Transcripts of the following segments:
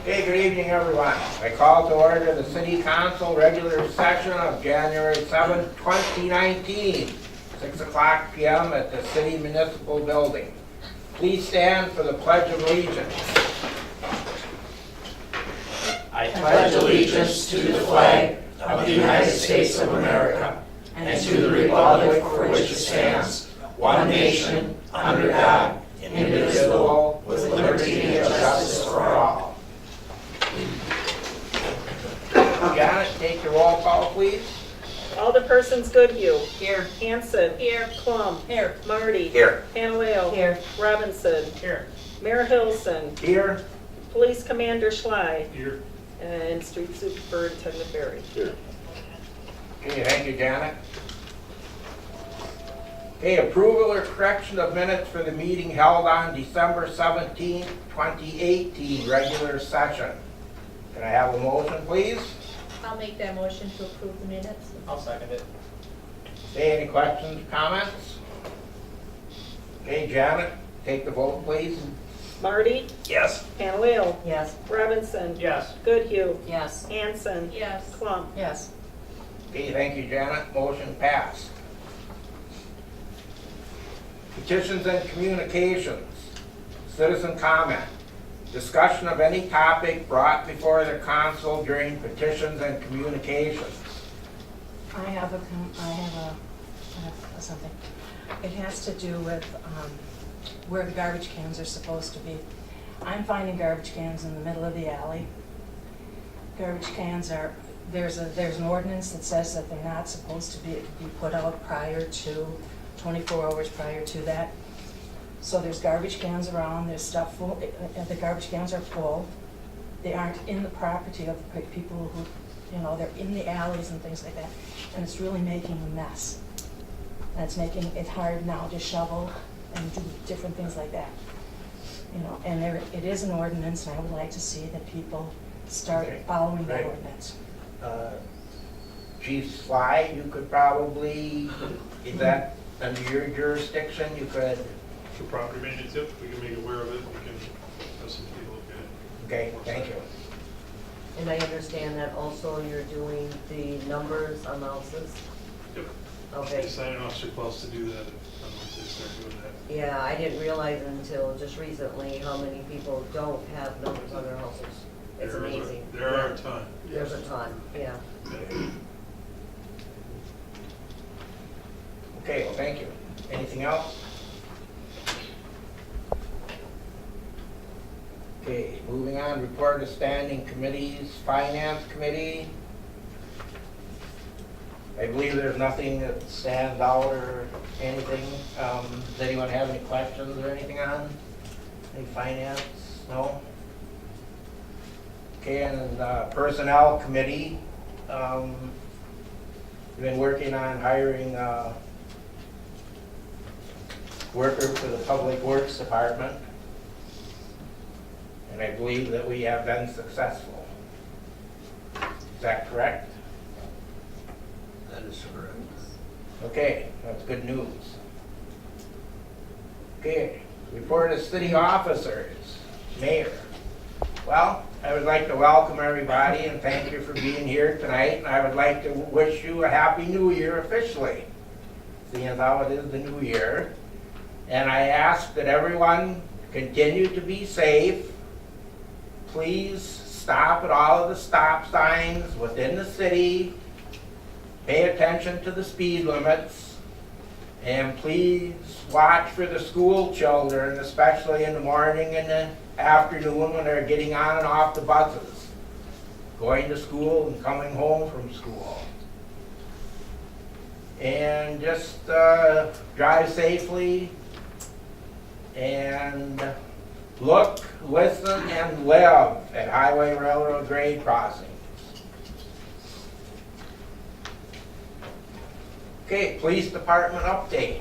Hey, good evening, everyone. I call to order the City Council regular session of January 7, 2019, 6 o'clock p.m. at the City Municipal Building. Please stand for the Pledge of Allegiance. I pledge allegiance to the flag of the United States of America and to the republic for which it stands, one nation, under God, indivisible, with liberty and justice for all. Janet, take your roll call, please. Alderpersons Goodhue. Here. Hanson. Here. Plum. Here. Marty. Here. Panaleo. Here. Robinson. Here. Mayor Hilson. Here. Police Commander Schley. Here. And Street Superintendent Barry. Here. Okay, thank you, Janet. Okay, approval or correction of minutes for the meeting held on December 17, 2018, regular session. Can I have a motion, please? I'll make that motion to approve the minutes. I'll second it. Okay, any questions, comments? Okay, Janet, take the vote, please. Marty. Yes. Panaleo. Yes. Robinson. Yes. Goodhue. Yes. Hanson. Yes. Plum. Yes. Okay, thank you, Janet. Motion passed. Petitions and communications. Citizen comment. Discussion of any topic brought before the council during petitions and communications. I have something. It has to do with where the garbage cans are supposed to be. I'm finding garbage cans in the middle of the alley. Garbage cans are, there's an ordinance that says that they're not supposed to be put out prior to, 24 hours prior to that. So there's garbage cans around, there's stuff full, the garbage cans are full. They aren't in the property of the people who, you know, they're in the alleys and things like that. And it's really making a mess. And it's making it hard now to shovel and do different things like that. You know, and it is an ordinance, and I would like to see that people start Okay. following that Right. ordinance. Chief Sly, you could probably, is that under your jurisdiction, you could, For property maintenance, yep, we can make aware of it, we can have some people look at okay, thank you. And I understand that also you're doing the numbers on houses? it. Yep. Okay. The signing officer plus to do that once they start doing that. Yeah, I didn't realize until just recently how many people don't have numbers on their houses. It's There is a- amazing. There are a ton. There's a ton, yeah. Okay, well, thank you. Anything else? Okay, moving on, report of standing committees, Finance Committee. I believe there's nothing that stands out or anything. Does anyone have any questions or anything on? Any finance? No? Okay, and Personnel Committee. We've been working on hiring worker for the Public Works Department. And I believe that we have been successful. Is that correct? That is correct. Okay, that's good news. Okay, report of city officers, mayor. Well, I would like to welcome everybody and thank you for being here tonight. And I would like to wish you a happy new year officially, seeing as how it is the new year. And I ask that everyone continue to be safe. Please stop at all of the stop signs within the city. Pay attention to the speed limits. And please watch for the school children, especially in the morning and the afternoon when they're getting on and off the buses, going to school and coming home from school. And just drive safely and look, listen, and live at highway, railroad grade crossings. Okay, police department update.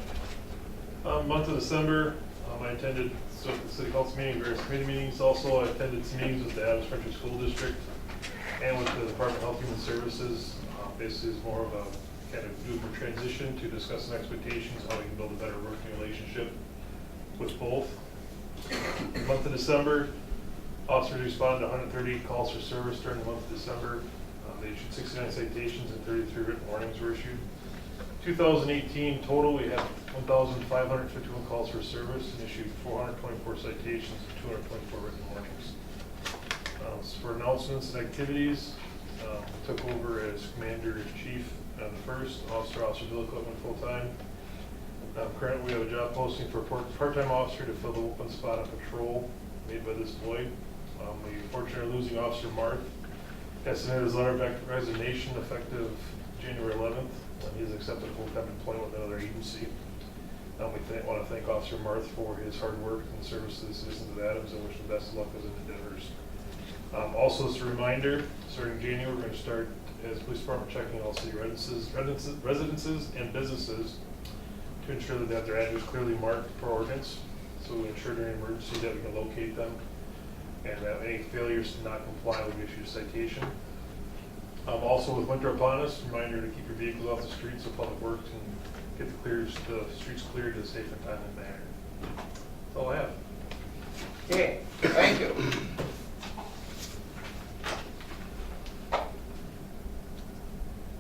Month of December, I attended the city council meeting, various committee meetings. Also, I attended some meetings with the Adams School District and with the Department of Health and Human Services. Basically, it's more of a kind of do a transition to discuss some expectations, how we can build a better working relationship with both. Month of December, Officers responded to 138 calls for service during the month of December. They issued 69 citations and 33 written warnings were issued. 2018 total, we had 1,551 calls for service and issued 424 citations and 224 written warnings. For announcements and activities, took over as Commander-in-Chief on the 1st, Officer Bill Equipment full-time. Currently, we have a job posting for a part-time officer to fill the open spot on patrol made by this void. We unfortunately are losing Officer Marth. Has submitted his letter of resignation effective January 11th. He's accepted full-time employment with another agency. We want to thank Officer Marth for his hard work and service to the citizens of Adams and wish him best of luck as endeavors. Also, as a reminder, starting in January, we're going to start as police department checking all city residences and businesses to ensure that they have their address clearly marked per ordinance. So we ensure during an emergency that we can locate them, and that any failures to not comply will be issued a citation. Also, with winter upon us, reminder to keep your vehicles off the streets so public works and get the streets cleared in a safe and timely manner. That's all I have. Okay, thank you.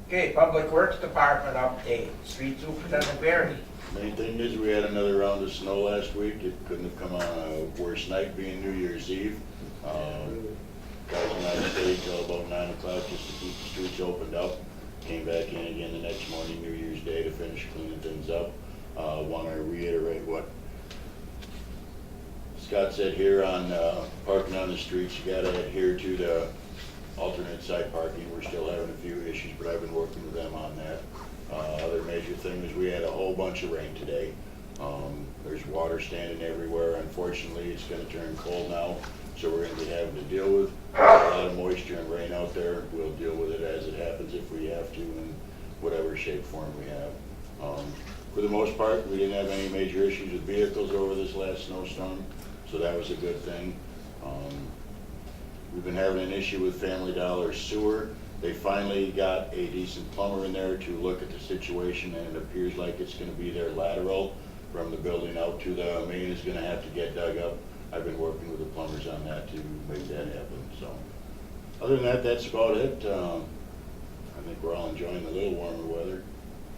Okay, Public Works Department update, Street Superintendent Barry. Main thing is we had another round of snow last week. It couldn't have come on a worse night being New Year's Eve. Guys went out and stayed till about 9 o'clock just to keep the streets opened up. Came back in again the next morning, New Year's Day, to finish cleaning things up. Want to reiterate what Scott said here on parking on the streets. You got to adhere to the alternate side parking. We're still having a few issues, but I've been working with them on that. Other major thing is we had a whole bunch of rain today. There's water standing everywhere. Unfortunately, it's going to turn cold now, so we're going to be having to deal with a lot of moisture and rain out there. We'll deal with it as it happens if we have to, in whatever shape form we have. For the most part, we didn't have any major issues with vehicles over this last snowstorm, so that was a good thing. We've been having an issue with Family Dollar sewer. They finally got a decent plumber in there to look at the situation, and it appears like it's going to be their lateral from the building out to the main is going to have to get dug up. I've been working with the plumbers on that to make that happen. So, other than that, that's about it. I think we're all enjoying the little warmer weather,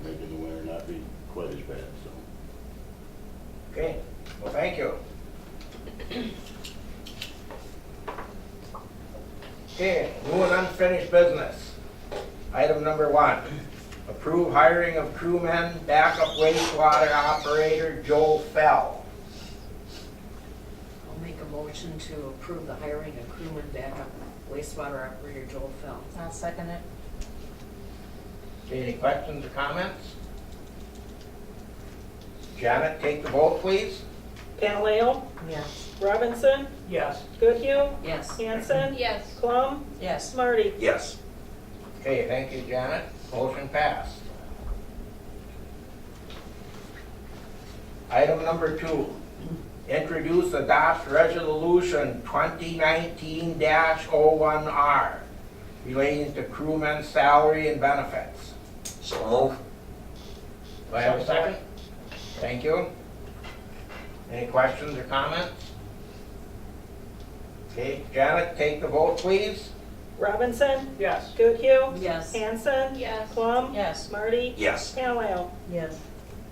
making the winter not be quite as bad. So. Okay, well, thank you. Okay, new and unfinished business. Item number 1, approve hiring of crewmen, backup wastewater operator Joel Fell. I'll make a motion to approve the hiring of crewman backup wastewater operator Joel Fell. I'll second it. Okay, any questions or comments? Janet, take the vote, please. Panaleo, Yes. Robinson, Yes. Goodhue, Yes. Hanson, Yes. Plum, Yes. Smarty. Yes. Okay, thank you, Janet. Motion passed. Item number 2, introduce, adopt resolution 2019-01R relating to crewmen's salary and benefits. So move. Do I have a second? Thank you. Any questions or comments? Okay, Janet, take the vote, please. Robinson, Yes. Goodhue, Yes. Hanson, Yes. Plum, Yes. Smarty, Yes. Panaleo. Yes.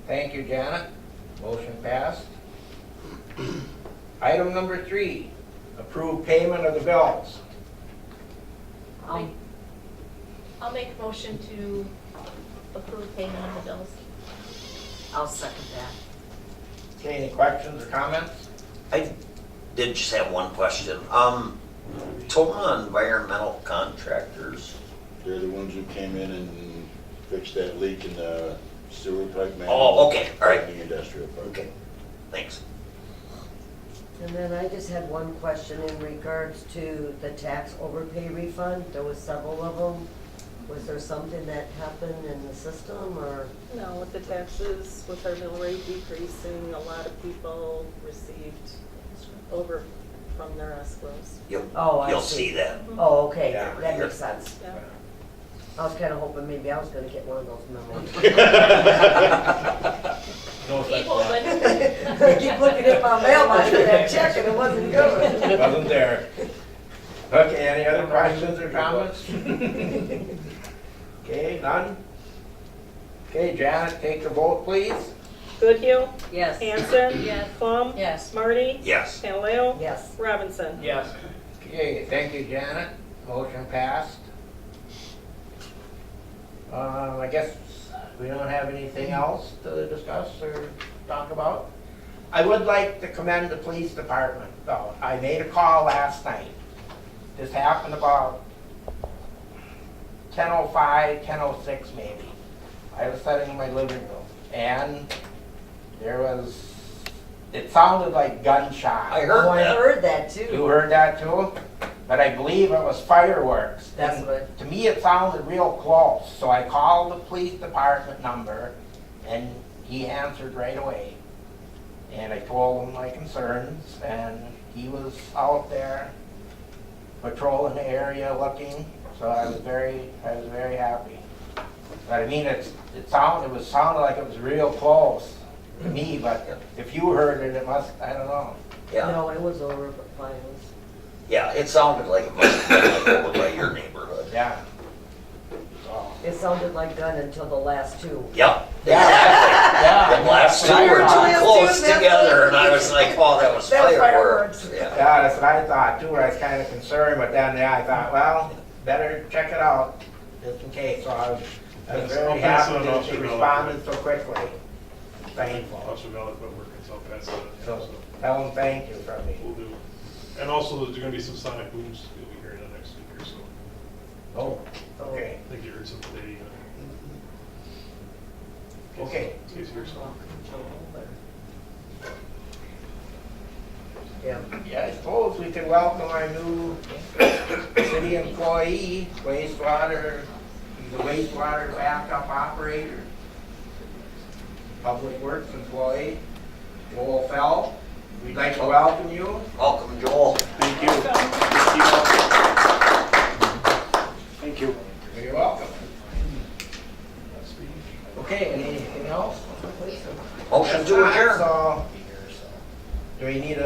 Thank you, Janet. Motion passed. Item number 3, approve payment of the bills. I'll make a motion to approve payment of the bills. I'll second that. Okay, any questions or comments? I did just have one question. Toma Environmental Contractors. They're the ones who came in and fixed that leak in the sewer pipe man. Oh, okay, all right. In the industrial park. Okay, thanks. And then I just had one question in regards to the tax overpay refund. There was several of them. Was there something that happened in the system, or? No, with the taxes, with our mill rate decreasing, a lot of people received over from their escrows. Oh, I You'll see. see that. Oh, okay, Yeah. that makes sense. Yeah. I was kinda hoping maybe I was gonna get one of those memos. no such people, but I keep looking at my mailbox for that check and it wasn't coming. Wasn't there. Okay, any other questions or comments? Okay, none? Okay, Janet, take the vote, please. Goodhue, Yes. Hanson. Yes. Plum. Yes. Marty. Yes. Panaleo. Yes. Robinson. Yes. Okay, thank you, Janet. Motion passed. I guess we don't have anything else to discuss or talk about. I would like to commend the police department, though. I made a call last night. This happened about 10:05, 10:06 maybe. I was sitting in my living room, and it sounded like gunshots. I heard Oh, I that. heard that You too. heard that too? But I believe it was fireworks. That's And what- to me, it sounded real close, so I called the police department number, and he answered right away. And I told him my concerns, and he was out there patrolling the area looking, so I was very happy. But I mean, it sounded like it was real close to me, but if you heard it, it must, I don't know. Yeah, No, it was over by us. yeah, it sounded like it must have been like over by your neighborhood. Yeah. So, It sounded like gun until the last two. Yep, Yeah. exactly. Yeah. The last two were too close together, and I was like, oh, that was That was fireworks. fireworks. Yeah. Yeah, that's what I thought too. I was kind of concerned, but then I thought, well, better check it out just in case. So I was I'll very pass happy it on that to she Mel. responded so quickly. Thankful. Officer Malik quit working, so I'll pass it on. So tell them thank you from me. We'll do. And also, there's gonna be some sonic booms you'll be hearing in the next week or so. Oh, okay. I think you heard some today. Okay. In case you heard some. Yeah. Yeah, I suppose we could welcome our new city employee, he's the wastewater backup operator, public works employee, Joel Fell. We'd like to welcome you. Welcome, Joel. Thank you. Thank you. You're welcome. Okay, anything else? Motion to adjourn. So, do we need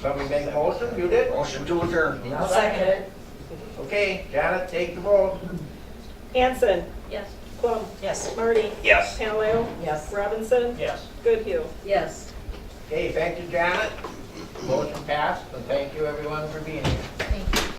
somebody make a motion? You did? Motion to adjourn. I'll second it. Okay, Janet, take the vote. Hanson. yes. Plum. Yes. Marty. Yes. Panaleo. Yes. Robinson. Yes. Goodhue. Yes. Okay, thank you, Janet. Motion passed, and thank you everyone for being here.